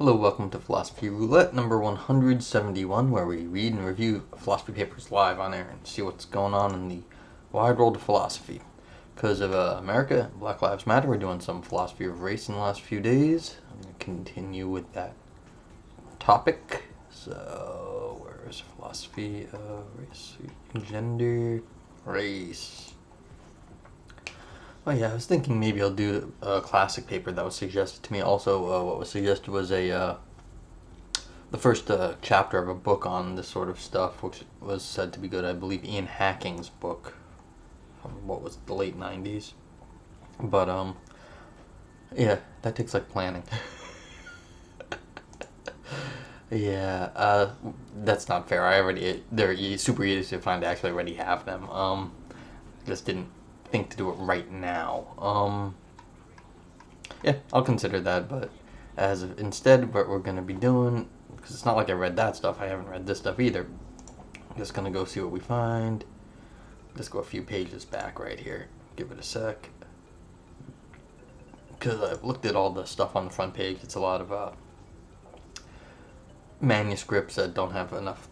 Hello, welcome to Philosophy Roulette number 171, where we read and review philosophy papers live on air and see what's going on in the wide world of philosophy. Because of America, Black Lives Matter, we're doing some philosophy of race in the last few days. I'm going to continue with that topic. So, where's philosophy of race? Gender, race. Oh yeah, I was thinking maybe I'll do a classic paper that was suggested to me. Also, what was suggested was the first chapter of a book on this sort of stuff, which was said to be good. I believe Ian Hacking's book from what was the late '90s. But yeah, that takes like planning. Yeah, that's not fair. They're super easy to find. I actually already have them. Just didn't think to do it right now. Yeah, I'll consider that, but instead what we're going to be doing, because it's not like I read that stuff, I haven't read this stuff either. I'm just going to go see what we find. Let's go a few pages back right here. Give it a sec. Because I've looked at all the stuff on the front page. It's a lot of manuscripts that don't have enough.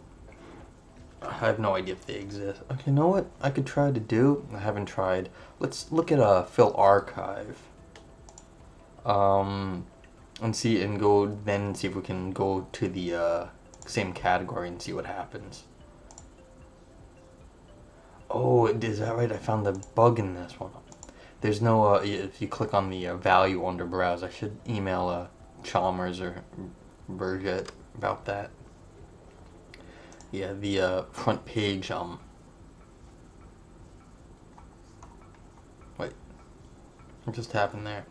I have no idea if they exist. Okay, you know what I could try to do? I haven't tried. Let's look at Phil Archive. And see if we can go to the same category and see what happens. Oh, is that right? I found the bug in this one. There's no, if you click on the value under browse, I should email Chalmers or Burgett about that. Yeah, the front page, wait, what just happened there?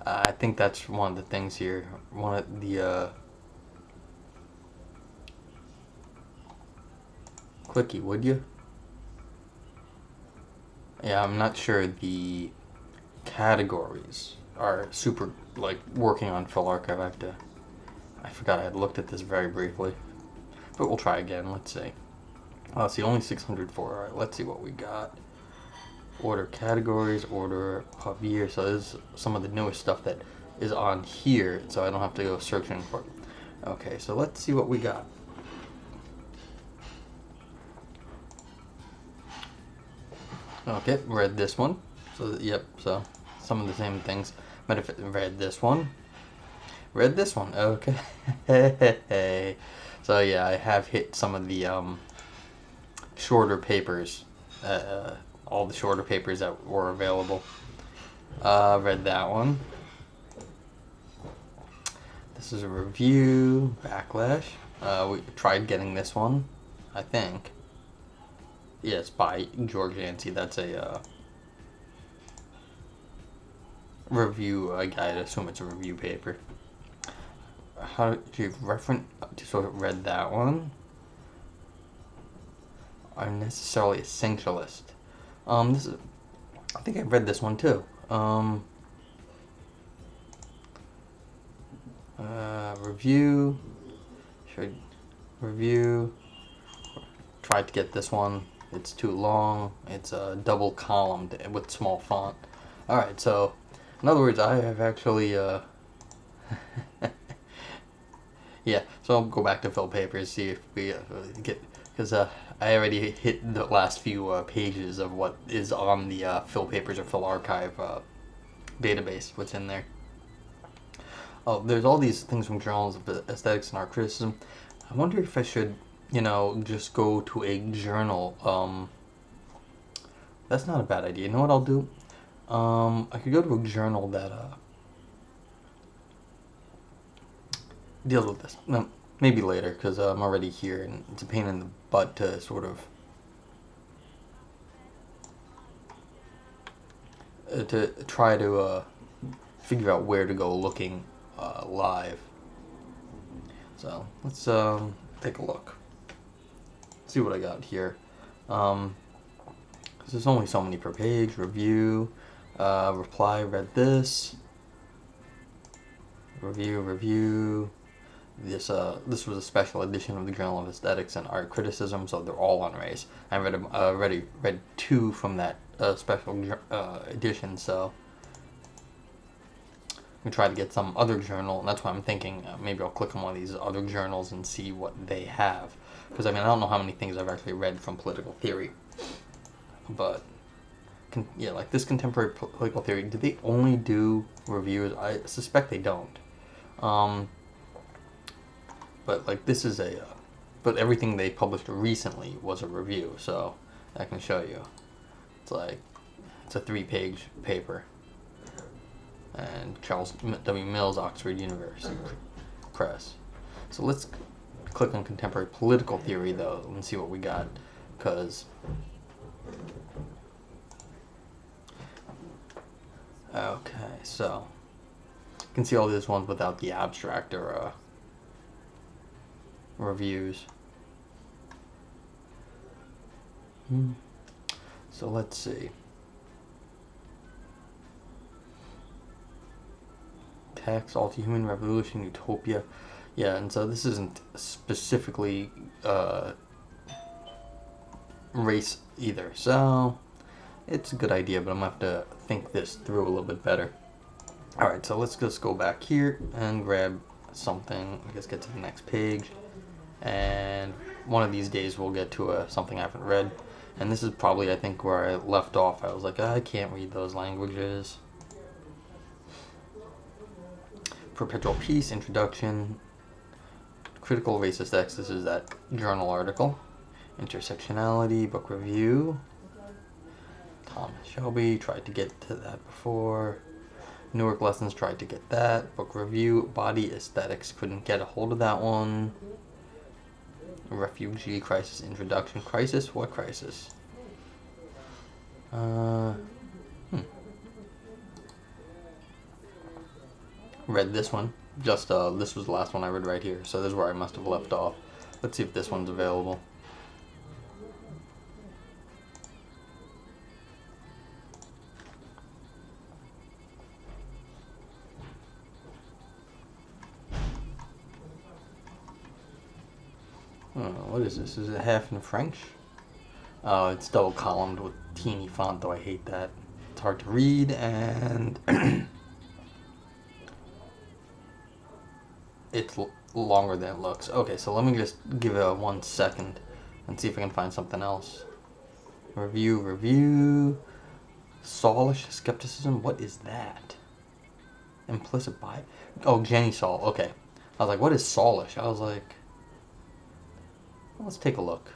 I think that's one of the things here. One of the, clicky, would you? Yeah, I'm not sure the categories are super, like, working on Phil Archive. I forgot I had looked at this very briefly. But we'll try again. Let's see. Let's see, only 604. Alright, let's see what we got. Order categories, order of year. So this is some of the newest stuff that is on here, so I don't have to go searching for it. Okay, so let's see what we got. Okay, read this one. So, yep, so some of the same things. But if it read this one. Read this one. Okay. So yeah, I have hit some of the shorter papers, all the shorter papers that were available. Read that one. This is a review, Backlash. We tried getting this one, I think. Yes, by George Yancey. That's a review guide. I assume it's a review paper. How do you reference? So I read that one. I'm necessarily essentialist. This is. I think I read this one too. Review. Should review. Tried to get this one. It's too long. It's double columned with small font. All right. So, in other words, I have actually. Yeah, so I'll go back to Phil papers, see if we get, because I already hit the last few pages of what is on the Phil papers or Phil archive database, what's in there. Oh, there's all these things from journals of aesthetics and art criticism. I wonder if I should, just go to a journal. That's not a bad idea. You know what I'll do? I could go to a journal that deals with this. No, maybe later, because I'm already here, and it's a pain in the butt to sort of to try to figure out where to go looking live. So let's take a look. See what I got here. Because there's only so many per page. Review, reply. Read this. Review. This was a special edition of the Journal of Aesthetics and Art Criticism, so they're all on race. I already read two from that special edition, so we try to get some other journal, and that's why I'm thinking maybe I'll click on one of these other journals and see what they have. Because, I mean, I don't know how many things I've actually read from political theory. But, yeah, like this contemporary political theory, do they only do reviews? I suspect they don't. But, like, this is a... but everything they published recently was a review, so I can show you. It's like, it's a 3-page paper. And Charles W. Mills, Oxford University Press. So let's click on contemporary political theory, though, and see what we got. Because... okay, so... you can see all these ones without the abstract or reviews. So let's see. Text, All-to-Human Revolution, Utopia. Yeah, and so this isn't specifically race either. So it's a good idea, but I'm going to have to think this through a little bit better. Alright, so let's just go back here and grab something. I guess get to the next page. And one of these days we'll get to something I haven't read. And this is probably, I think, where I left off. I was like, I can't read those languages. Perpetual Peace, Introduction. Critical Racist X, this is that journal article. Intersectionality, book review. Thomas Shelby, tried to get to that before. Newark Lessons, tried to get that. Book review, Body Aesthetics, couldn't get a hold of that one. Refugee Crisis, Introduction. Crisis? What crisis? Read this one. Just, this was the last one I read right here, so this is where I must have left off. Let's see if this one's available. What is this? Is it half in French? Oh, it's double columned with teeny font, though I hate that. It's hard to read, and it's longer than it looks. Okay, so let me just give it 1 second and see if I can find something else. Review. Saulish Skepticism? What is that? Implicit bias? Oh, Jenny Saul. Okay. I was like, what is Saulish? I was like... let's take a look.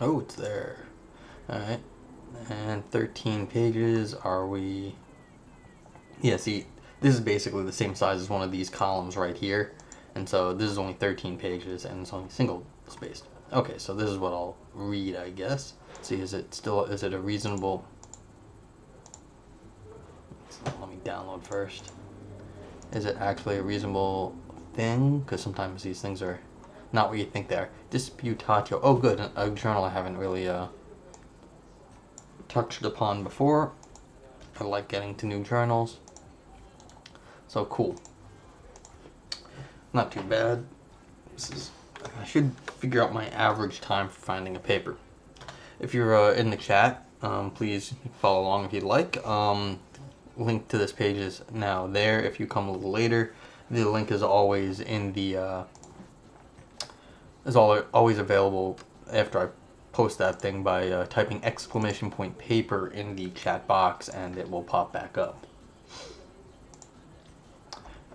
Oh, it's there. Alright. And 13 pages. Are we... yeah, see, this is basically the same size as one of these columns right here. And so this is only 13 pages and it's only single spaced. Okay, so this is what I'll read, I guess. See, is it a reasonable... let me download first. Is it actually a reasonable thing? Because sometimes these things are not what you think they are. Disputatio. Oh, good. A journal I haven't really touched upon before. I like getting to new journals. So cool. Not too bad. I should figure out my average time for finding a paper. If you're in the chat, please follow along if you'd like. Link to this page is now there. If you come a little later, the link is always in the always available after I post that thing by typing !paper in the chat box, and it will pop back up.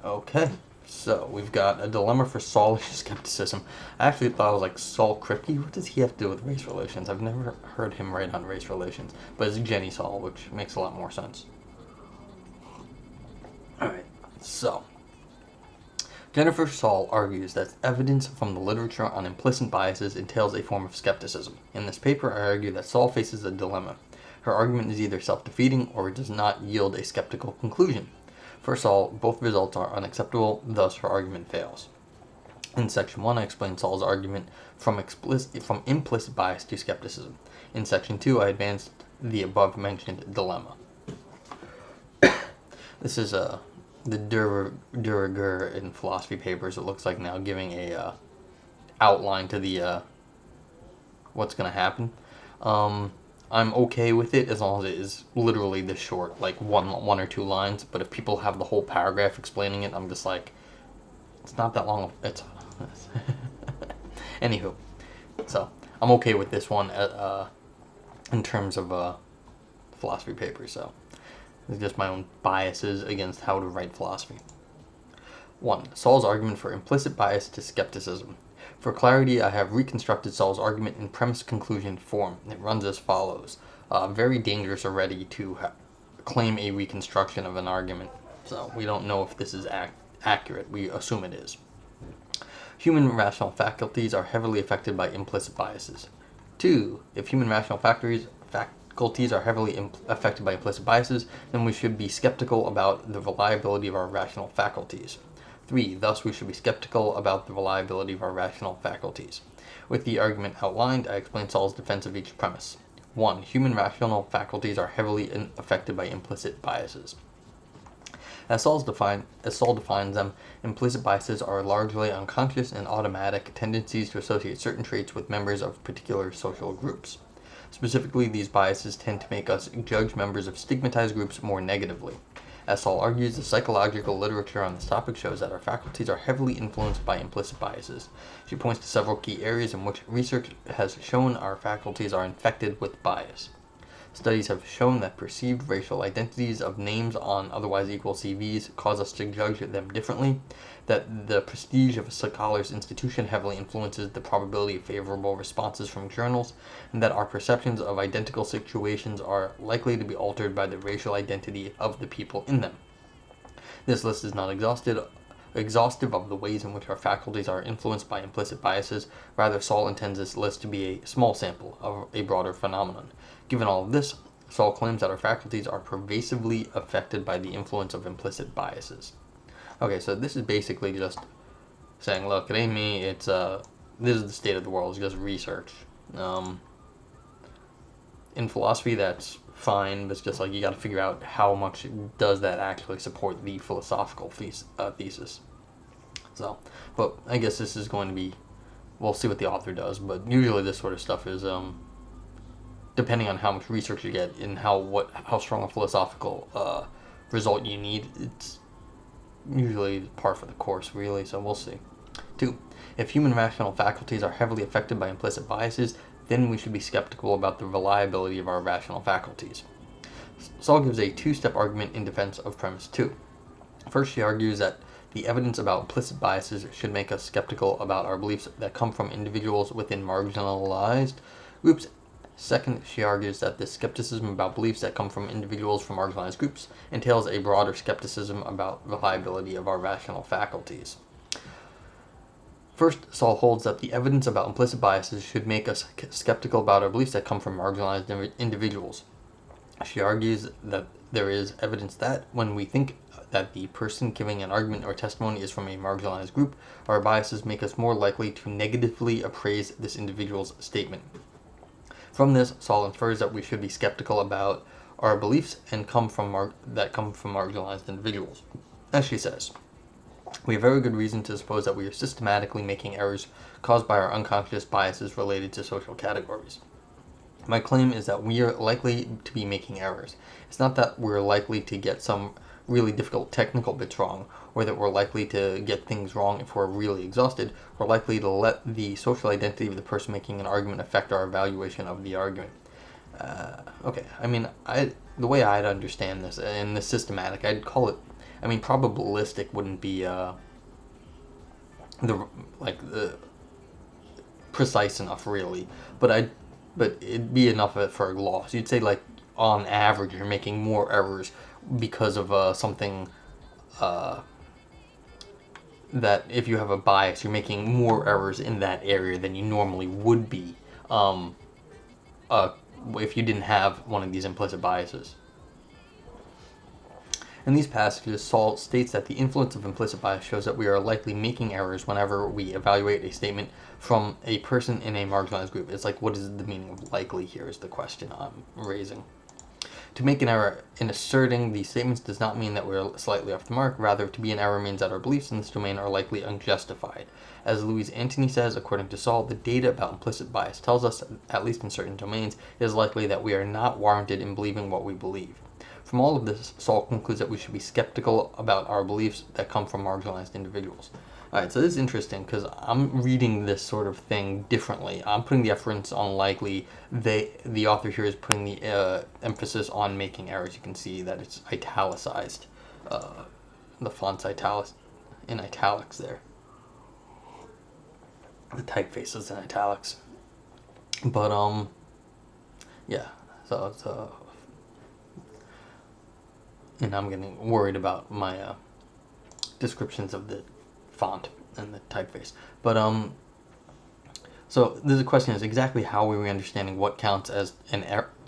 Okay, so we've got a dilemma for Saulish Skepticism. I actually thought it was like Saul Kripke. What does he have to do with race relations? I've never heard him write on race relations, but it's Jenny Saul, which makes a lot more sense. Alright, so Jennifer Saul argues that evidence from the literature on implicit biases entails a form of skepticism. In this paper, I argue that Saul faces a dilemma. Her argument is either self-defeating or it does not yield a skeptical conclusion. For Saul, both results are unacceptable, thus her argument fails. In Section 1, I explain Saul's argument from implicit bias to skepticism. In Section 2, I advanced the above-mentioned dilemma. This is the de rigueur in philosophy papers, it looks like now, giving a outline to the what's going to happen. I'm okay with it as long as it is literally this short, like one or two lines. But if people have the whole paragraph explaining it, I'm just like, it's not that long. It's anywho, so I'm okay with this one in terms of philosophy papers. So it's just my own biases against how to write philosophy. 1. Saul's argument for implicit bias to skepticism. For clarity, I have reconstructed Saul's argument in premise-conclusion form. It runs as follows. Very dangerous already to claim a reconstruction of an argument. So we don't know if this is accurate. We assume it is. Human rational faculties are heavily affected by implicit biases. 2. If human rational faculties are heavily affected by implicit biases, then we should be skeptical about the reliability of our rational faculties. 3. Thus, we should be skeptical about the reliability of our rational faculties. With the argument outlined, I explain Saul's defense of each premise. 1. Human rational faculties are heavily affected by implicit biases. As Saul defines them, implicit biases are largely unconscious and automatic tendencies to associate certain traits with members of particular social groups. Specifically, these biases tend to make us judge members of stigmatized groups more negatively. As Saul argues, the psychological literature on this topic shows that our faculties are heavily influenced by implicit biases. She points to several key areas in which research has shown our faculties are infected with bias. Studies have shown that perceived racial identities of names on otherwise equal CVs cause us to judge them differently, that the prestige of a scholar's institution heavily influences the probability of favorable responses from journals, and that our perceptions of identical situations are likely to be altered by the racial identity of the people in them. This list is not exhaustive of the ways in which our faculties are influenced by implicit biases. Rather, Saul intends this list to be a small sample of a broader phenomenon. Given all of this, Saul claims that our faculties are pervasively affected by the influence of implicit biases. Okay, so this is basically just saying, look, it ain't me, it's, this is the state of the world, it's just research. In philosophy, that's fine, but it's just like, you gotta figure out how much does that actually support the philosophical thesis. So, but I guess this is going to be, we'll see what the author does, but usually this sort of stuff is, depending on how much research you get and how strong a philosophical result you need, it's usually par for the course, really, so we'll see. 2. If human rational faculties are heavily affected by implicit biases, then we should be skeptical about the reliability of our rational faculties. Saul gives a two-step argument in defense of premise 2. First, she argues that the evidence about implicit biases should make us skeptical about our beliefs that come from individuals within marginalized groups. Second, she argues that this skepticism about beliefs that come from individuals from marginalized groups entails a broader skepticism about the reliability of our rational faculties. First, Saul holds that the evidence about implicit biases should make us skeptical about our beliefs that come from marginalized individuals. She argues that there is evidence that, when we think that the person giving an argument or testimony is from a marginalized group, our biases make us more likely to negatively appraise this individual's statement. From this, Saul infers that we should be skeptical about our beliefs and come from marginalized individuals. As she says, we have very good reason to suppose that we are systematically making errors caused by our unconscious biases related to social categories. My claim is that we are likely to be making errors. It's not that we're likely to get some really difficult technical bits wrong, or that we're likely to get things wrong if we're really exhausted. We're likely to let the social identity of the person making an argument affect our evaluation of the argument. Okay, I mean, the way I'd understand this, in the systematic, I'd call it, I mean, probabilistic wouldn't be the precise enough, really, but it'd be enough of it for a gloss. You'd say, like, on average, you're making more errors because of something that if you have a bias, you're making more errors in that area than you normally would be if you didn't have one of these implicit biases. In these passages, Saul states that the influence of implicit bias shows that we are likely making errors whenever we evaluate a statement from a person in a marginalized group. It's like, what is the meaning of likely here is the question I'm raising. To make an error in asserting these statements does not mean that we're slightly off the mark. Rather, to be an error means that our beliefs in this domain are likely unjustified. As Louise Antony says, according to Saul, the data about implicit bias tells us, at least in certain domains, it is likely that we are not warranted in believing what we believe. From all of this, Saul concludes that we should be skeptical about our beliefs that come from marginalized individuals. Alright, so this is interesting because I'm reading this sort of thing differently. I'm putting the reference on likely. The author here is putting the emphasis on making errors. You can see that it's italicized. The font's in italics there. The typeface is in italics. But, yeah, so it's, and I'm getting worried about my descriptions of the font and the typeface. But so the question is exactly how are we understanding what counts as an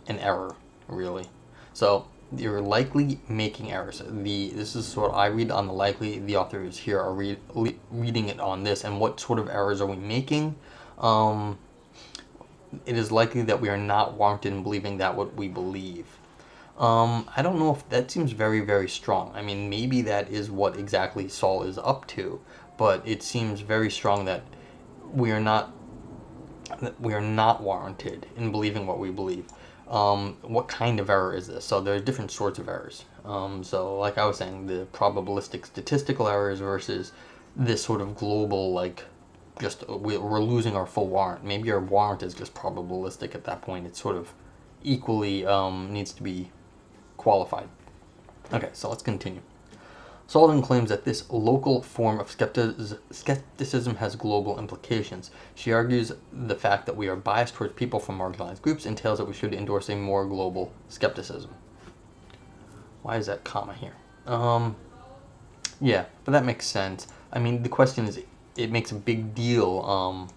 error, really? So you're likely making errors. This is what I read on the likely. The authors here are reading it on this, and what sort of errors are we making? It is likely that we are not warranted in believing that what we believe. I don't know if that seems very, very strong. I mean, maybe that is what exactly Saul is up to, but it seems very strong that we are not warranted in believing what we believe. What kind of error is this? So there are different sorts of errors. So like I was saying, the probabilistic statistical errors versus this sort of global, like, just we're losing our full warrant. Maybe our warrant is just probabilistic at that point. It's sort of equally needs to be qualified. Okay, so let's continue. Saul then claims that this local form of skepticism has global implications. She argues the fact that we are biased towards people from marginalized groups entails that we should endorse a more global skepticism. Why is that comma here? Yeah, but that makes sense. I mean, the question is, it makes a big deal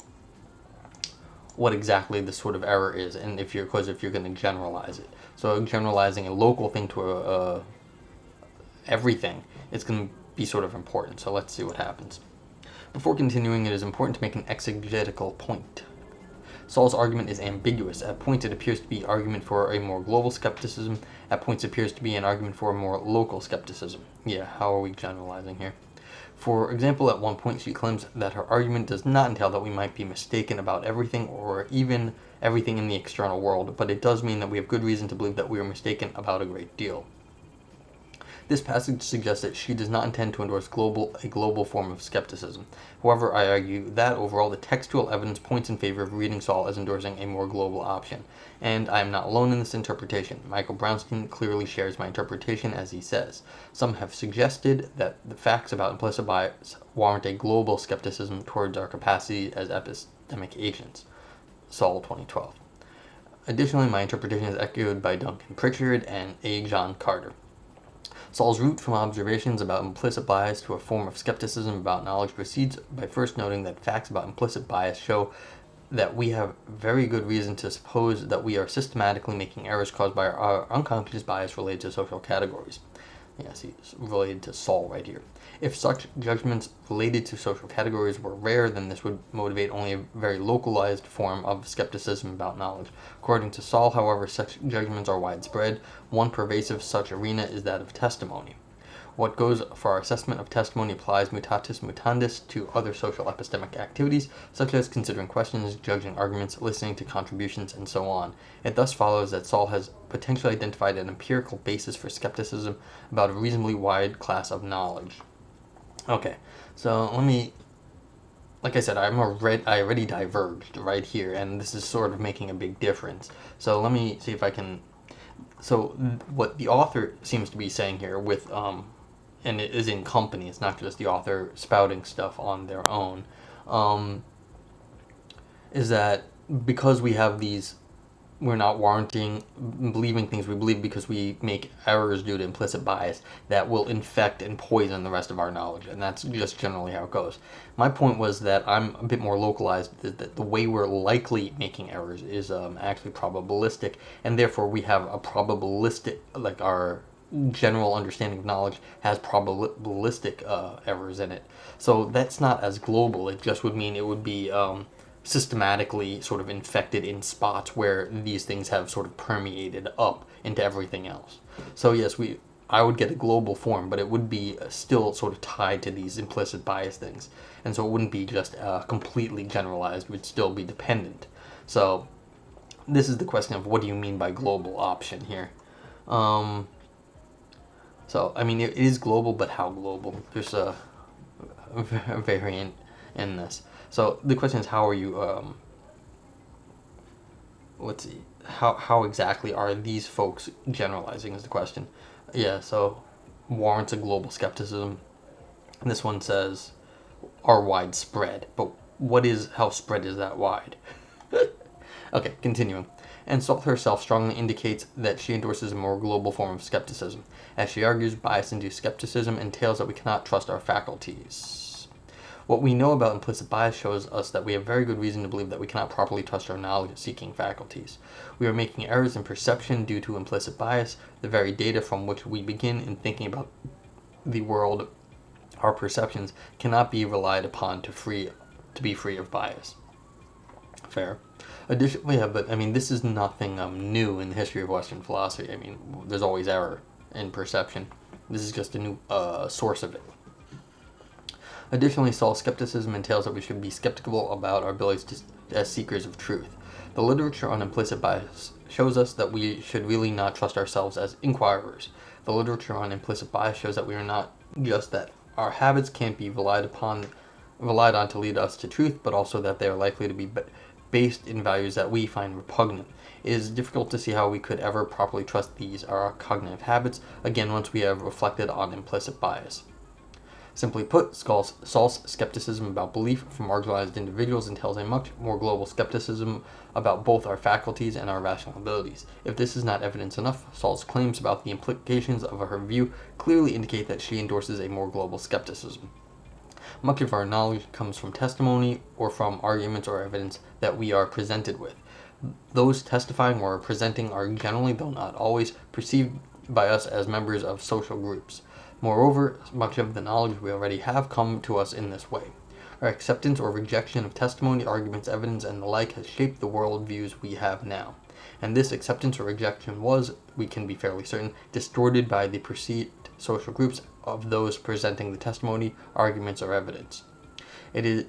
what exactly this sort of error is, and if you're going to generalize it. So generalizing a local thing to everything, it's going to be sort of important. So let's see what happens. Before continuing, it is important to make an exegetical point. Saul's argument is ambiguous. At points it appears to be argument for a more global skepticism. At points it appears to be an argument for a more local skepticism. Yeah, how are we generalizing here? For example, at one point she claims that her argument does not entail that we might be mistaken about everything or even everything in the external world, but it does mean that we have good reason to believe that we are mistaken about a great deal. This passage suggests that she does not intend to endorse a global form of skepticism. However, I argue that overall the textual evidence points in favor of reading Saul as endorsing a more global option. And I am not alone in this interpretation. Michael Brownstein clearly shares my interpretation, as he says. Some have suggested that the facts about implicit bias warrant a global skepticism towards our capacity as epistemic agents. Saul, 2012. Additionally, my interpretation is echoed by Duncan Pritchard and A. John Carter. Saul's route from observations about implicit bias to a form of skepticism about knowledge proceeds by first noting that facts about implicit bias show that we have very good reason to suppose that we are systematically making errors caused by our unconscious bias related to social categories. Yes, he's related to Saul right here. If such judgments related to social categories were rare, then this would motivate only a very localized form of skepticism about knowledge. According to Saul, however, such judgments are widespread. One pervasive such arena is that of testimony. What goes for our assessment of testimony applies mutatis mutandis to other social epistemic activities, such as considering questions, judging arguments, listening to contributions, and so on. It thus follows that Saul has potentially identified an empirical basis for skepticism about a reasonably wide class of knowledge. Okay, so let me, like I said, I already diverged right here, and this is sort of making a big difference. So let me see if I can, so what the author seems to be saying here with, and it is in company, it's not just the author spouting stuff on their own, is that because we have these, we're not warranting believing things we believe because we make errors due to implicit bias that will infect and poison the rest of our knowledge, and that's just generally how it goes. My point was that I'm a bit more localized, that the way we're likely making errors is actually probabilistic, and therefore we have a probabilistic, like our general understanding of knowledge has probabilistic errors in it. So that's not as global. It just would mean it would be systematically sort of infected in spots where these things have sort of permeated up into everything else. So yes, I would get a global form, but it would be still sort of tied to these implicit bias things. And so it wouldn't be just completely generalized, it would still be dependent. So this is the question of what do you mean by global option here? So, I mean, it is global, but how global? There's a variant in this. So the question is, how are you, how exactly are these folks generalizing is the question. Yeah, so warrants a global skepticism. And this one says, are widespread. But how spread is that wide? Okay, continuing. And Saul herself strongly indicates that she endorses a more global form of skepticism. As she argues, bias-induced skepticism entails that we cannot trust our faculties. What we know about implicit bias shows us that we have very good reason to believe that we cannot properly trust our knowledge-seeking faculties. We are making errors in perception due to implicit bias, the very data from which we begin in thinking about the world. Our perceptions cannot be relied upon to be free of bias. Fair. Additionally, yeah, but I mean, this is nothing new in the history of Western philosophy. I mean, there's always error in perception. This is just a new source of it. Additionally, Saul's skepticism entails that we should be skeptical about our abilities as seekers of truth. The literature on implicit bias shows us that we should really not trust ourselves as inquirers. The literature on implicit bias shows that we are not just that our habits can't be relied on to lead us to truth, but also that they are likely to be based in values that we find repugnant. It is difficult to see how we could ever properly trust these our cognitive habits, again once we have reflected on implicit bias. Simply put, Saul's skepticism about belief from marginalized individuals entails a much more global skepticism about both our faculties and our rational abilities. If this is not evidence enough, Saul's claims about the implications of her view clearly indicate that she endorses a more global skepticism. Much of our knowledge comes from testimony or from arguments or evidence that we are presented with. Those testifying or presenting are generally, though not always, perceived by us as members of social groups. Moreover, much of the knowledge we already have come to us in this way. Our acceptance or rejection of testimony, arguments, evidence, and the like has shaped the world views we have now. And this acceptance or rejection was, we can be fairly certain, distorted by the perceived social groups of those presenting the testimony, arguments, or evidence. The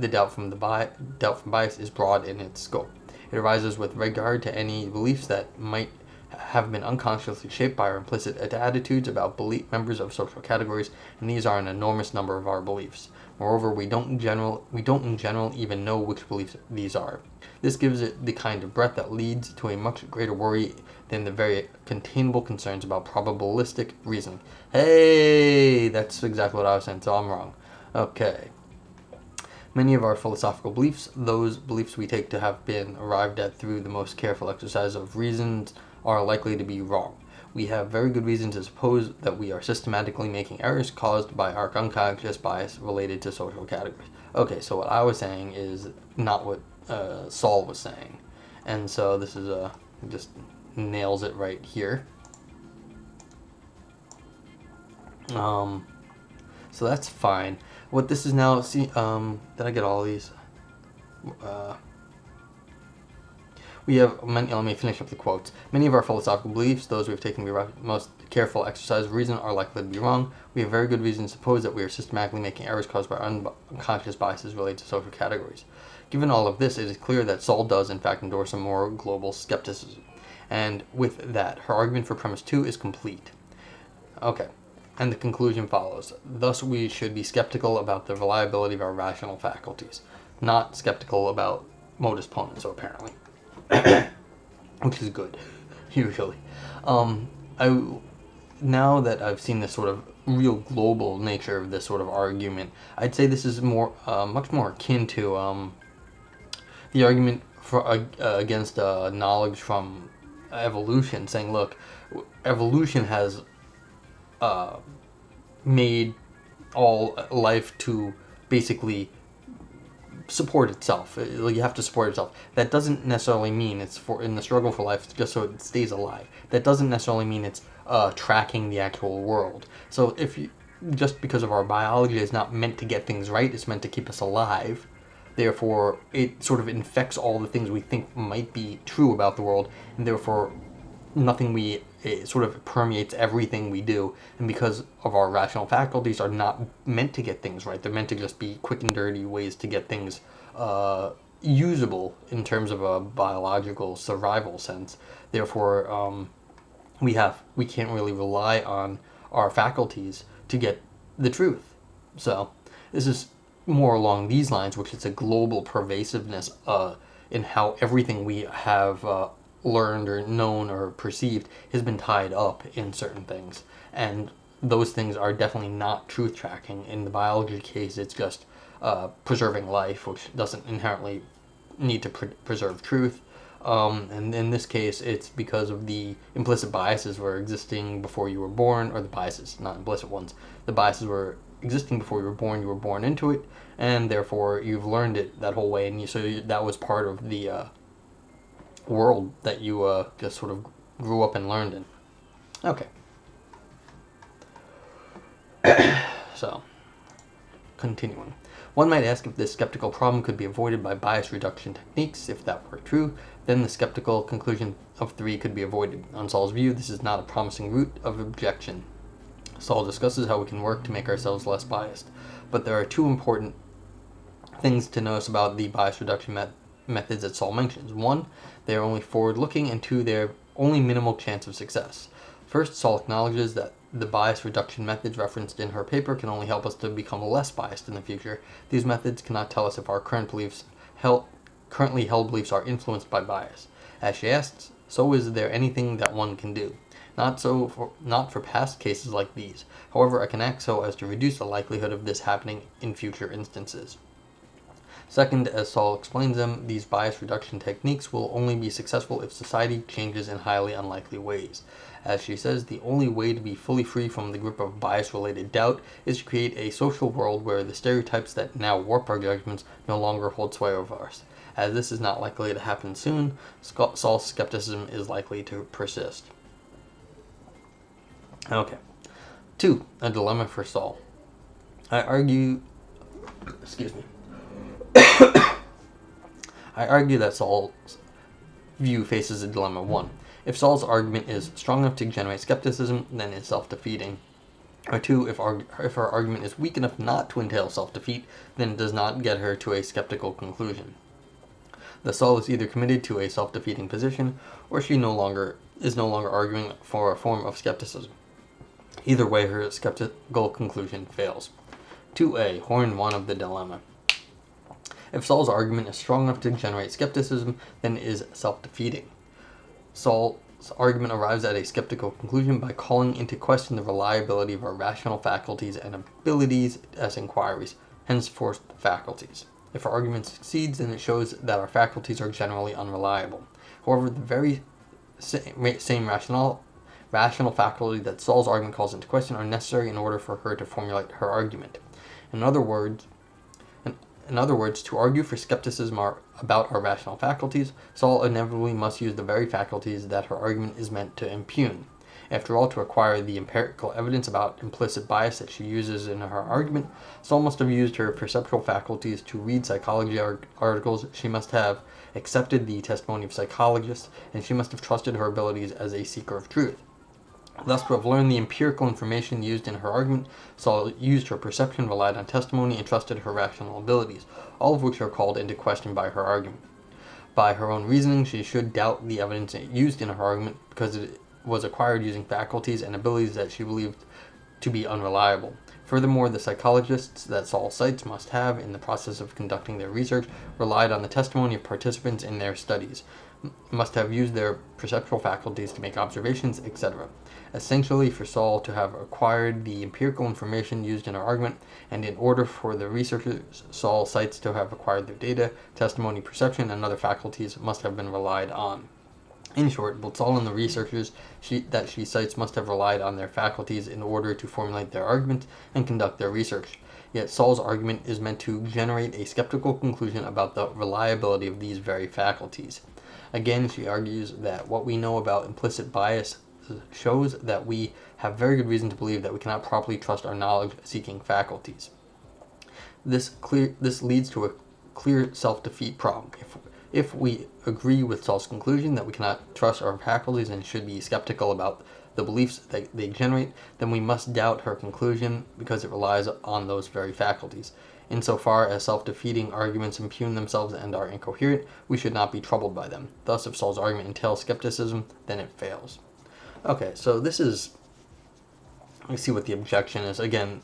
doubt from bias is broad in its scope. It arises with regard to any beliefs that might have been unconsciously shaped by our implicit attitudes about members of social categories, and these are an enormous number of our beliefs. Moreover, we don't in general even know which beliefs these are. This gives it the kind of breadth that leads to a much greater worry than the very containable concerns about probabilistic reasoning. Hey, that's exactly what I was saying, so I'm wrong. Okay. Many of our philosophical beliefs, those beliefs we take to have been arrived at through the most careful exercise of reason, are likely to be wrong. We have very good reason to suppose that we are systematically making errors caused by our unconscious bias related to social categories. Okay, so what I was saying is not what Saul was saying. And so this is just nails it right here. So that's fine. What this is now, see, did I get all these? We have many, let me finish up the quotes. Many of our philosophical beliefs, those we've taken the most careful exercise of reason, are likely to be wrong. We have very good reason to suppose that we are systematically making errors caused by unconscious biases related to social categories. Given all of this, it is clear that Saul does, in fact, endorse a more global skepticism. And with that, her argument for premise 2 is complete. Okay, and the conclusion follows. Thus, we should be skeptical about the reliability of our rational faculties, not skeptical about modus ponens, apparently. Which is good, usually. Now that I've seen this sort of real global nature of this sort of argument, I'd say this is much more akin to the argument against knowledge from evolution, saying, look, evolution has made all life to basically support itself. You have to support itself. That doesn't necessarily mean it's in the struggle for life just so it stays alive. That doesn't necessarily mean it's tracking the actual world. So just because of our biology is not meant to get things right, it's meant to keep us alive, Therefore, it sort of infects all the things we think might be true about the world, and therefore it sort of permeates everything we do. And because of our rational faculties are not meant to get things right, they're meant to just be quick and dirty ways to get things usable in terms of a biological survival sense. Therefore, we can't really rely on our faculties to get the truth. So this is more along these lines, which is a global pervasiveness in how everything we have learned or known or perceived has been tied up in certain things. And those things are definitely not truth tracking. In the biology case, it's just preserving life, which doesn't inherently need to preserve truth. And in this case, it's because of the implicit biases were existing before you were born, or the biases, not implicit ones. The biases were existing before you were born into it, and therefore you've learned it that whole way, and that was part of the world that you just sort of grew up and learned in. Okay. So, continuing. One might ask if this skeptical problem could be avoided by bias reduction techniques. If that were true, then the skeptical conclusion of 3 could be avoided. On Saul's view, this is not a promising route of objection. Saul discusses how we can work to make ourselves less biased. But there are 2 important things to notice about the bias reduction methods that Saul mentions. 1, they are only forward-looking, and 2, they have only minimal chance of success. First, Saul acknowledges that the bias reduction methods referenced in her paper can only help us to become less biased in the future. These methods cannot tell us if our currently held beliefs are influenced by bias. As she asks, so is there anything that one can do? Not for past cases like these. However, I can act so as to reduce the likelihood of this happening in future instances. Second, as Saul explains them, these bias reduction techniques will only be successful if society changes in highly unlikely ways. As she says, the only way to be fully free from the grip of bias-related doubt is to create a social world where the stereotypes that now warp our judgments no longer hold sway over us. As this is not likely to happen soon, Saul's skepticism is likely to persist. Okay. 2. A dilemma for Saul. I argue that Saul's view faces a dilemma. 1. If Saul's argument is strong enough to generate skepticism, then it's self-defeating. Or 2, if her argument is weak enough not to entail self-defeat, then it does not get her to a skeptical conclusion. Thus Saul is either committed to a self-defeating position, or she is no longer arguing for a form of skepticism. Either way, her skeptical conclusion fails. 2a. Horn 1 of the dilemma. If Saul's argument is strong enough to generate skepticism, then it is self-defeating. Saul's argument arrives at a skeptical conclusion by calling into question the reliability of our rational faculties and abilities as inquiries, henceforth faculties. If our argument succeeds, then it shows that our faculties are generally unreliable. However, the very same rational faculty that Saul's argument calls into question are necessary in order for her to formulate her argument. In other words, to argue for skepticism about our rational faculties, Saul inevitably must use the very faculties that her argument is meant to impugn. After all, to acquire the empirical evidence about implicit bias that she uses in her argument, Saul must have used her perceptual faculties to read psychology articles, she must have accepted the testimony of psychologists, and she must have trusted her abilities as a seeker of truth. Thus, to have learned the empirical information used in her argument, Saul used her perception, relied on testimony, and trusted her rational abilities, all of which are called into question by her argument. By her own reasoning, she should doubt the evidence used in her argument because it was acquired using faculties and abilities that she believed to be unreliable. Furthermore, the psychologists that Saul cites must have, in the process of conducting their research, relied on the testimony of participants in their studies, must have used their perceptual faculties to make observations, etc. Essentially, for Saul to have acquired the empirical information used in her argument, and in order for the researchers Saul cites to have acquired their data, testimony, perception, and other faculties must have been relied on. In short, both Saul and the researchers that she cites must have relied on their faculties in order to formulate their argument and conduct their research. Yet Saul's argument is meant to generate a skeptical conclusion about the reliability of these very faculties. Again, she argues that what we know about implicit bias shows that we have very good reason to believe that we cannot properly trust our knowledge-seeking faculties. This leads to a clear self-defeat problem. If we agree with Saul's conclusion that we cannot trust our faculties and should be skeptical about the beliefs that they generate, then we must doubt her conclusion because it relies on those very faculties. Insofar as self-defeating arguments impugn themselves and are incoherent, we should not be troubled by them. Thus, if Saul's argument entails skepticism, then it fails. Okay, so this is... Let's see what the objection is. Again,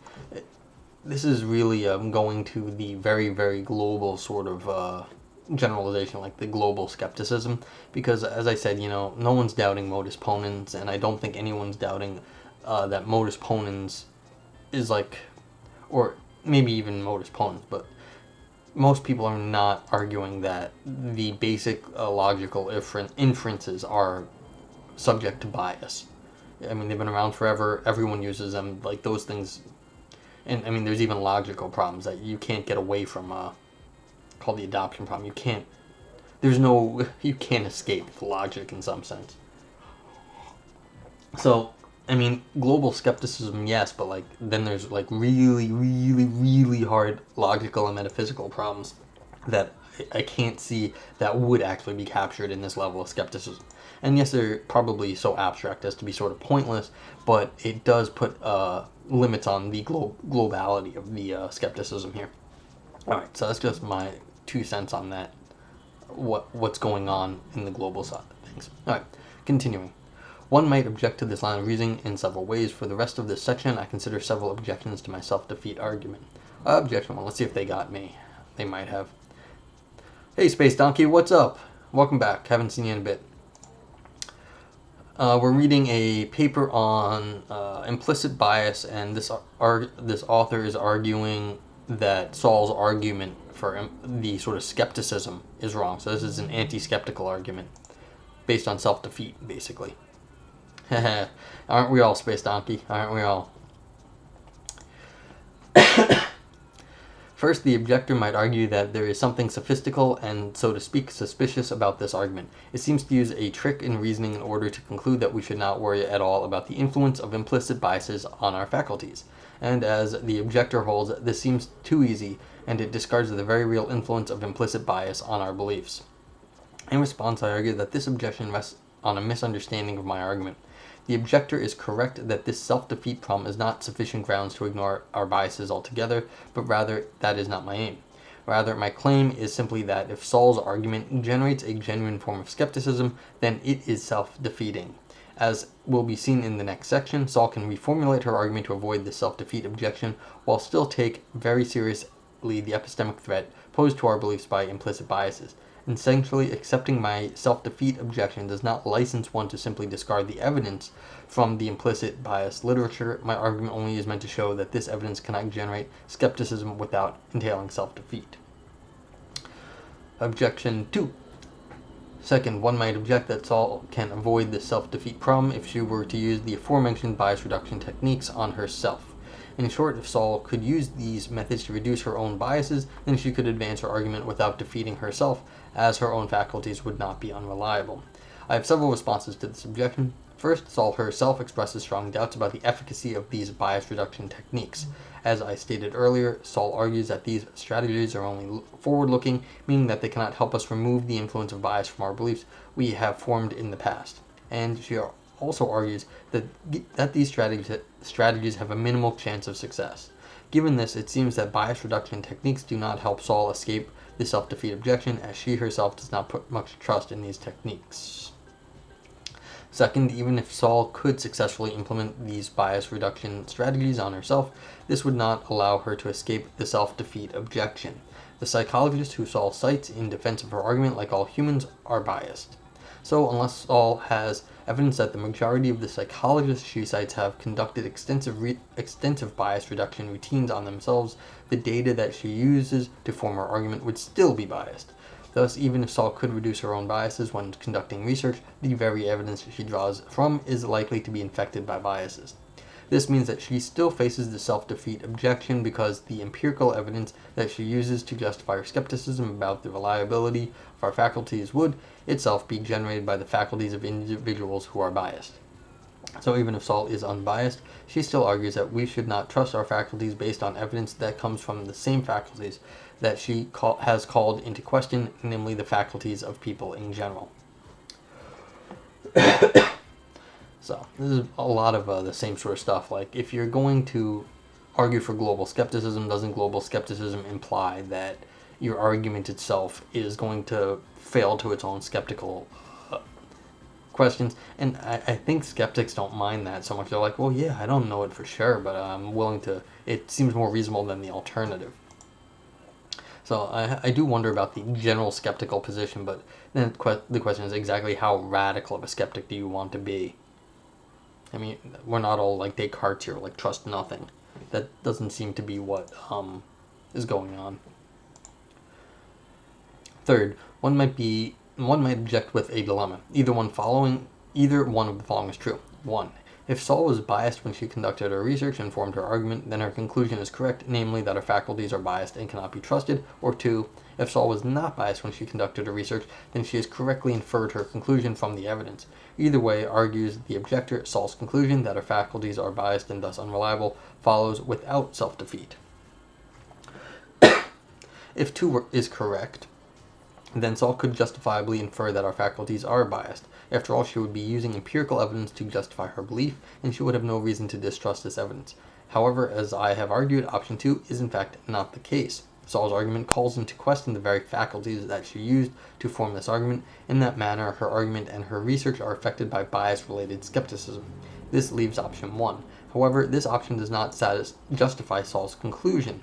this is really going to the very, very global sort of generalization, like the global skepticism, because as I said, no one's doubting modus ponens, and I don't think anyone's doubting that modus ponens is like, or maybe even modus ponens, but most people are not arguing that the basic logical inferences are subject to bias. I mean, they've been around forever, everyone uses them, like those things, and I mean, there's even logical problems that you can't get away from, called the adoption problem. You can't escape the logic in some sense. So, I mean, global skepticism, yes, but like then there's like really, really, really hard logical and metaphysical problems that I can't see that would actually be captured in this level of skepticism. And yes, they're probably so abstract as to be sort of pointless, but it does put limits on the globality of the skepticism here. Alright, so that's just my 2 cents on that, what's going on in the global side of things. Alright, continuing. One might object to this line of reasoning in several ways. For the rest of this section, I consider several objections to my self-defeat argument. Objection 1, let's see if they got me. They might have. Hey, Space Donkey, what's up? Welcome back, haven't seen you in a bit. We're reading a paper on implicit bias, and this author is arguing that Saul's argument for the sort of skepticism is wrong. So this is an anti-skeptical argument based on self-defeat, basically. Aren't we all, Space Donkey? Aren't we all? First, the objector might argue that there is something sophistical and, so to speak, suspicious about this argument. It seems to use a trick in reasoning in order to conclude that we should not worry at all about the influence of implicit biases on our faculties. And as the objector holds, this seems too easy, and it discards the very real influence of implicit bias on our beliefs. In response, I argue that this objection rests on a misunderstanding of my argument. The objector is correct that this self-defeat problem is not sufficient grounds to ignore our biases altogether, but rather that is not my aim. Rather, my claim is simply that if Saul's argument generates a genuine form of skepticism, then it is self-defeating. As will be seen in the next section, Saul can reformulate her argument to avoid this self-defeat objection, while still take very seriously the epistemic threat posed to our beliefs by implicit biases. Essentially, accepting my self-defeat objection does not license one to simply discard the evidence from the implicit bias literature. My argument only is meant to show that this evidence cannot generate skepticism without entailing self-defeat. Objection 2. Second, one might object that Saul can avoid the self-defeat problem if she were to use the aforementioned bias reduction techniques on herself. In short, if Saul could use these methods to reduce her own biases, then she could advance her argument without defeating herself, as her own faculties would not be unreliable. I have several responses to this objection. First, Saul herself expresses strong doubts about the efficacy of these bias reduction techniques. As I stated earlier, Saul argues that these strategies are only forward-looking, meaning that they cannot help us remove the influence of bias from our beliefs we have formed in the past. And she also argues that these strategies have a minimal chance of success. Given this, it seems that bias reduction techniques do not help Saul escape the self-defeat objection, as she herself does not put much trust in these techniques. Second, even if Saul could successfully implement these bias reduction strategies on herself, this would not allow her to escape the self-defeat objection. The psychologists who Saul cites in defense of her argument, like all humans, are biased. So, unless Saul has evidence that the majority of the psychologists she cites have conducted extensive bias reduction routines on themselves, the data that she uses to form her argument would still be biased. Thus, even if Saul could reduce her own biases when conducting research, the very evidence she draws from is likely to be infected by biases. This means that she still faces the self-defeat objection because the empirical evidence that she uses to justify her skepticism about the reliability of our faculties would itself be generated by the faculties of individuals who are biased. So even if Saul is unbiased, she still argues that we should not trust our faculties based on evidence that comes from the same faculties that she has called into question, namely the faculties of people in general. So this is a lot of the same sort of stuff. Like, if you're going to argue for global skepticism, doesn't global skepticism imply that your argument itself is going to fail to its own skeptical questions? And I think skeptics don't mind that so much. They're like, well, yeah, I don't know it for sure, but I'm willing to, it seems more reasonable than the alternative. So I do wonder about the general skeptical position, but then the question is exactly how radical of a skeptic do you want to be? I mean, we're not all like Descartes here, like trust nothing. That doesn't seem to be what is going on. Third, one might object with a dilemma. Either one of the following is true. 1. If Saul was biased when she conducted her research and formed her argument, then her conclusion is correct, namely that her faculties are biased and cannot be trusted. Or 2. If Saul was not biased when she conducted her research, then she has correctly inferred her conclusion from the evidence. Either way, argues the objector, Saul's conclusion that her faculties are biased and thus unreliable follows without self-defeat. If 2 is correct, then Saul could justifiably infer that our faculties are biased. After all, she would be using empirical evidence to justify her belief, and she would have no reason to distrust this evidence. However, as I have argued, option 2 is in fact not the case. Saul's argument calls into question the very faculties that she used to form this argument. In that manner, her argument and her research are affected by bias-related skepticism. This leaves option 1. However, this option does not justify Saul's conclusion.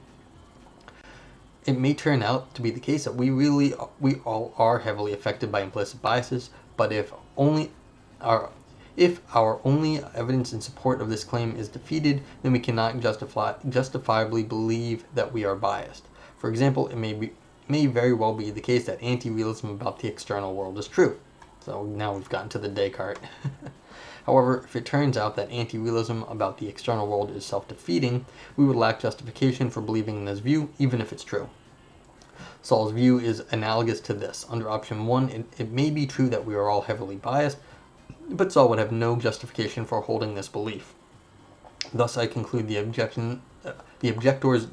It may turn out to be the case that we all are heavily affected by implicit biases, but if our only evidence in support of this claim is defeated, then we cannot justifiably believe that we are biased. For example, it may very well be the case that anti-realism about the external world is true. So now we've gotten to the Descartes. However, if it turns out that anti-realism about the external world is self-defeating, we would lack justification for believing in this view, even if it's true. Saul's view is analogous to this. Under option 1, it may be true that we are all heavily biased, but Saul would have no justification for holding this belief. Thus, I conclude that the objector's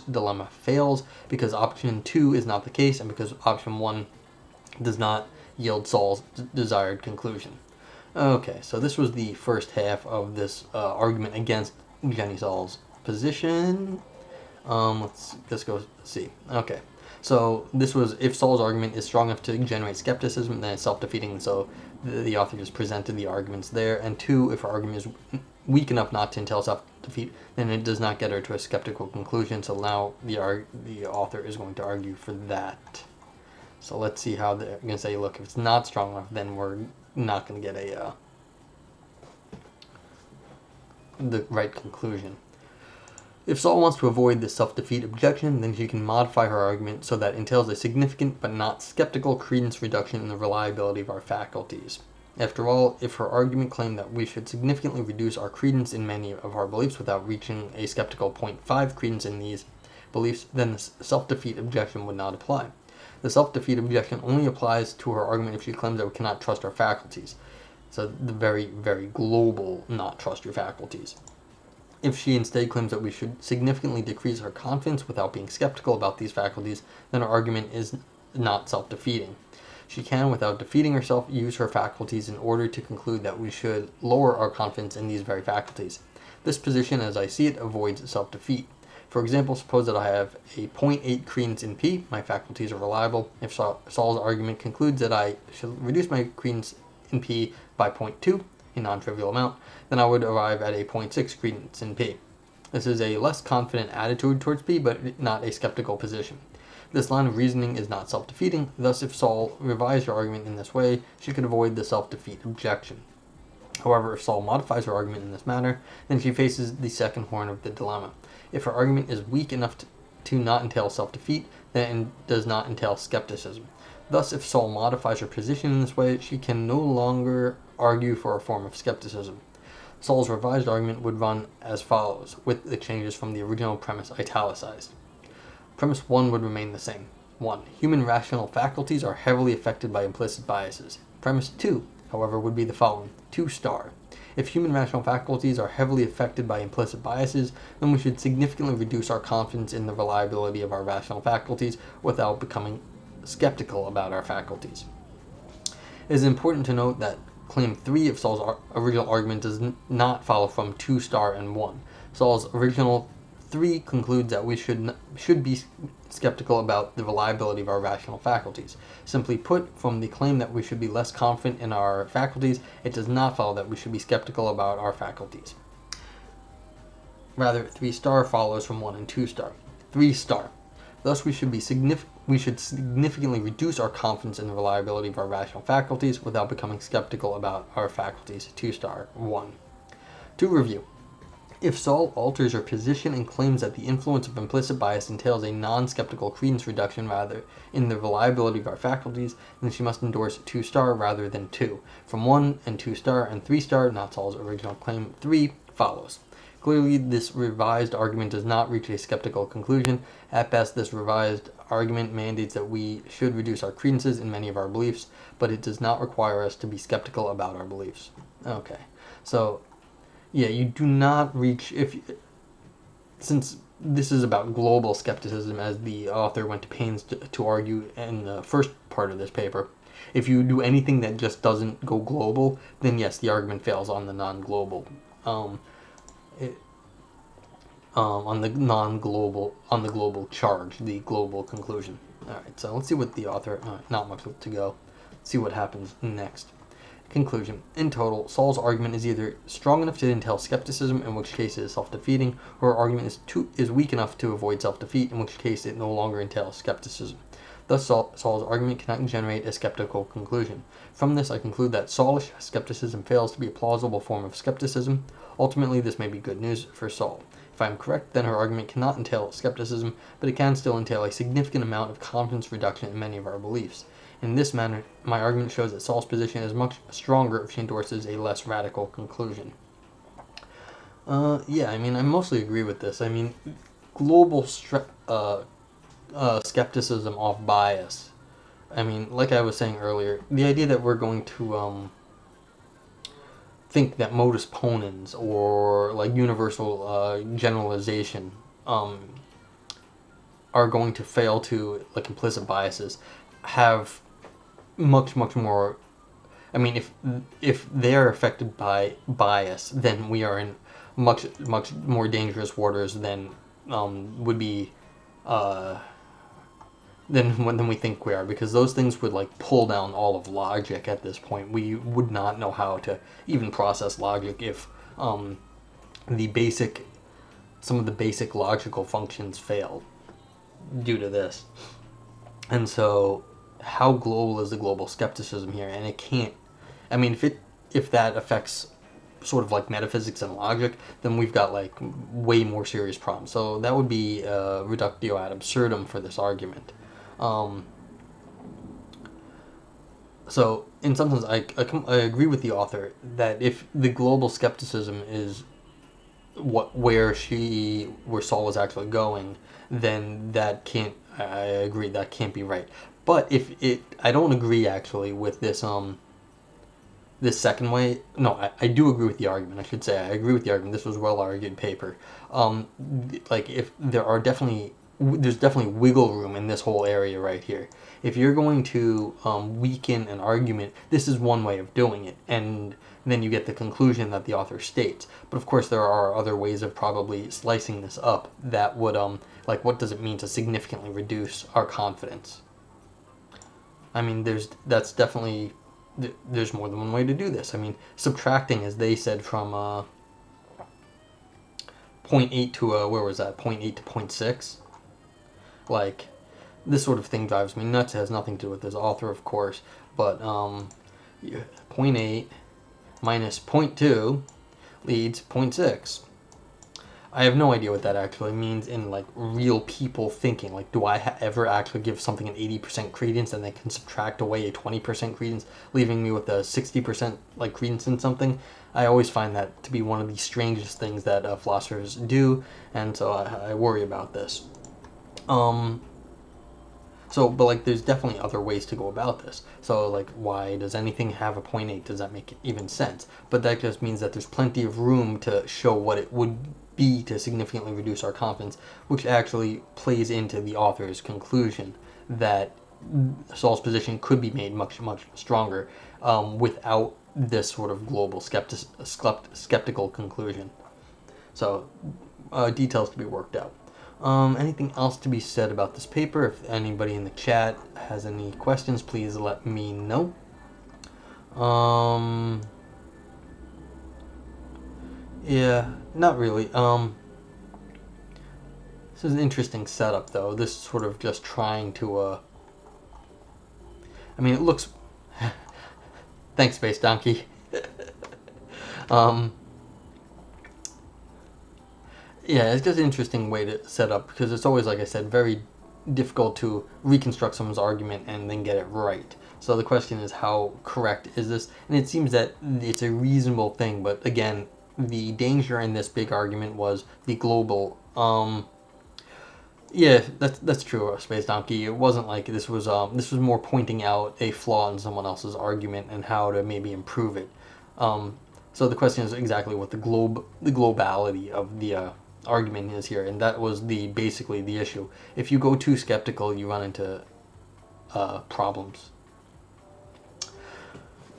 dilemma fails because option 2 is not the case, and because option 1 does not yield Saul's desired conclusion. Okay, so this was the first half of this argument against Jenny Saul's position. Let's go see. Okay, so this was if Saul's argument is strong enough to generate skepticism, then it's self-defeating. So the author just presented the arguments there. And 2, if her argument is weak enough not to entail self-defeat, then it does not get her to a skeptical conclusion. So now the author is going to argue for that. So let's see how they're going to say, look, if it's not strong enough, then we're not going to get the right conclusion. If Saul wants to avoid this self-defeat objection, then she can modify her argument so that it entails a significant but not skeptical credence reduction in the reliability of our faculties. After all, if her argument claimed that we should significantly reduce our credence in many of our beliefs without reaching a skeptical 0.5 credence in these beliefs, then the self-defeat objection would not apply. The self-defeat objection only applies to her argument if she claims that we cannot trust our faculties. So the very, very global not trust your faculties. If she instead claims that we should significantly decrease our confidence without being skeptical about these faculties, then her argument is not self-defeating. She can, without defeating herself, use her faculties in order to conclude that we should lower our confidence in these very faculties. This position, as I see it, avoids self-defeat. For example, suppose that I have a 0.8 credence in P, my faculties are reliable. If Saul's argument concludes that I should reduce my credence in P by 0.2, a non-trivial amount, then I would arrive at a 0.6 credence in P. This is a less confident attitude towards P, but not a skeptical position. This line of reasoning is not self-defeating, thus if Saul revised her argument in this way, she could avoid the self-defeat objection. However, if Saul modifies her argument in this manner, then she faces the second horn of the dilemma. If her argument is weak enough to not entail self-defeat, then it does not entail skepticism. Thus, if Saul modifies her position in this way, she can no longer argue for a form of skepticism. Saul's revised argument would run as follows, with the changes from the original premise italicized. Premise 1 would remain the same. 1. Human rational faculties are heavily affected by implicit biases. Premise 2. however, would be the following. 2-star. If human rational faculties are heavily affected by implicit biases, then we should significantly reduce our confidence in the reliability of our rational faculties without becoming skeptical about our faculties. It is important to note that Claim 3 of Saul's original argument does not follow from 2-star and 1. Saul's original 3 concludes that we should be skeptical about the reliability of our rational faculties. Simply put, from the claim that we should be less confident in our faculties, it does not follow that we should be skeptical about our faculties. Rather, 3-star follows from 1 and 2-star. 3-star. Thus, we should significantly reduce our confidence in the reliability of our rational faculties without becoming skeptical about our faculties. 2-star. 1. To review. If Saul alters her position and claims that the influence of implicit bias entails a non-skeptical credence reduction rather in the reliability of our faculties, then she must endorse 2-star rather than 2. From 1 and 2-star and 3-star, not Saul's original claim 3, follows. Clearly, this revised argument does not reach a skeptical conclusion. At best, this revised argument mandates that we should reduce our credences in many of our beliefs, but it does not require us to be skeptical about our beliefs. Okay, so yeah, you do not reach, since this is about global skepticism, as the author went to pains to argue in the first part of this paper, if you do anything that just doesn't go global, then yes, the argument fails on the non-global, on the global charge, the global conclusion. All right, so let's see what the author, not much to go, let's see what happens next. Conclusion. In total, Saul's argument is either strong enough to entail skepticism, in which case it is self-defeating, or her argument is weak enough to avoid self-defeat, in which case it no longer entails skepticism. Thus, Saul's argument cannot generate a skeptical conclusion. From this, I conclude that Saulish skepticism fails to be a plausible form of skepticism. Ultimately, this may be good news for Saul. If I am correct, then her argument cannot entail skepticism, but it can still entail a significant amount of confidence reduction in many of our beliefs. In this manner, my argument shows that Saul's position is much stronger if she endorses a less radical conclusion. Yeah, I mean, I mostly agree with this. I mean, global skepticism off bias. I mean, like I was saying earlier, the idea that we're going to think that modus ponens or like universal generalization are going to fail to, like, implicit biases have much more. I mean, if they are affected by bias, then we are in much more dangerous waters than would be than we think we are, because those things would like pull down all of logic at this point. We would not know how to even process logic if some of the basic logical functions failed due to this. And so, how global is the global skepticism here? And it can't. I mean, if that affects sort of like metaphysics and logic, then we've got like way more serious problems. So that would be reductio ad absurdum for this argument. So in some sense, I agree with the author that if the global skepticism is where Saul is actually going, then that can't. I agree that can't be right. But I don't agree actually with this this second way. No, I do agree with the argument. I should say I agree with the argument. This was a well-argued paper. Like, if there's definitely wiggle room in this whole area right here. If you're going to weaken an argument, this is one way of doing it, and then you get the conclusion that the author states. But of course, there are other ways of probably slicing this up that would, like, what does it mean to significantly reduce our confidence? I mean, there's more than one way to do this. I mean, subtracting, as they said, from 0.8 to where was that? 0.8 to 0.6. Like, this sort of thing drives me nuts. It has nothing to do with this author, of course, but 0.8 minus 0.2 leads 0.6. I have no idea what that actually means in, like, real people thinking. Like, do I ever actually give something an 80% credence and then can subtract away a 20% credence, leaving me with a 60% like credence in something? I always find that to be one of the strangest things that philosophers do, and so I worry about this. So, but like, there's definitely other ways to go about this. So, like, why does anything have a 0.8? Does that make even sense? But that just means that there's plenty of room to show what it would be to significantly reduce our confidence, which actually plays into the author's conclusion that Saul's position could be made much, much stronger without this sort of global skeptical conclusion. So, details to be worked out. Anything else to be said about this paper? If anybody in the chat has any questions, please let me know. Yeah, not really. This is an interesting setup, though. This sort of just trying to, I mean, it looks... Thanks, Space Donkey. Yeah, it's just an interesting way to set up, because it's always, like I said, very difficult to reconstruct someone's argument and then get it right. So the question is, how correct is this? And it seems that it's a reasonable thing, but again, the danger in this big argument was the global... Yeah, that's true, Space Donkey. It wasn't like this was more pointing out a flaw in someone else's argument and how to maybe improve it. So the question is exactly what the globality of the argument is here, and that was basically the issue. If you go too skeptical, you run into problems.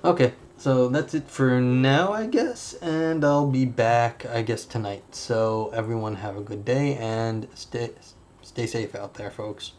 Okay, so that's it for now, I guess, and I'll be back, I guess, tonight. So everyone have a good day and stay safe out there, folks.